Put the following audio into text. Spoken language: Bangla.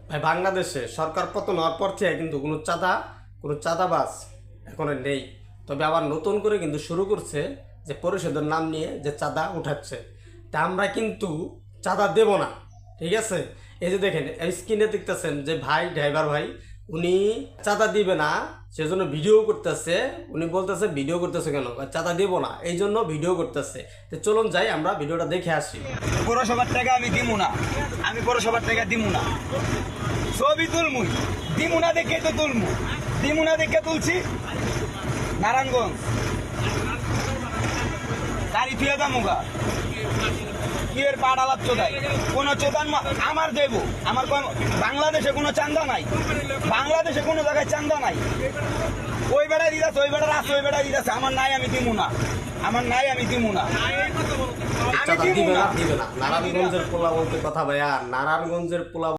ভাই বাংলাদেশে সরকার পতন হওয়ার পর থেকে কিন্তু কোনো চাঁদাবাজ এখন আর নেই। তবে আবার নতুন করে কিন্তু শুরু করছে যে পরিষদের নাম নিয়ে যে চাঁদা উঠাচ্ছে। তা আমরা কিন্তু চাঁদা দেব না, ঠিক আছে? এই যে দেখেন স্ক্রিনে দেখতেছেন যে ভাই ড্রাইভার ভাই উনি চাঁদা দিবে না, সেজন্য ভিডিও করতেছে। উনি বলতেছে ভিডিও করতেছে কেন, চাঁদা দেব না এই জন্য ভিডিও করতেছে। তো চলুন যাই আমরা ভিডিওটা দেখে আসি। পৌরসভার টাকা আমি দিমু না, আমি পৌরসভার টাকা দিমু না, ছবি তুলমুই দিমু না দেখে তো তুলমু, দিমু না দেখে তুলছি। নারায়ণগঞ্জ গাড়ি থুয়ে দামুগা কিয়ের পাড়ালার চোদাই কোনো চোদান আমার দেব আমার বাংলাদেশে কোনো চান্দা নাই, বাংলাদেশে কোনো জায়গায় চান্দা নাই। ওই বেড়ায় দিদাছে, ওই বেড়ার আছে, ওই বেড়ায় দিদাছে, আমার নাই আমি দিমু না, আমার নাই আমি দিমু না। চাঁদা দিবে না। নারায়ণগঞ্জের পোলা বলতে কথা ভাইয়া, নারায়ণগঞ্জের পোলা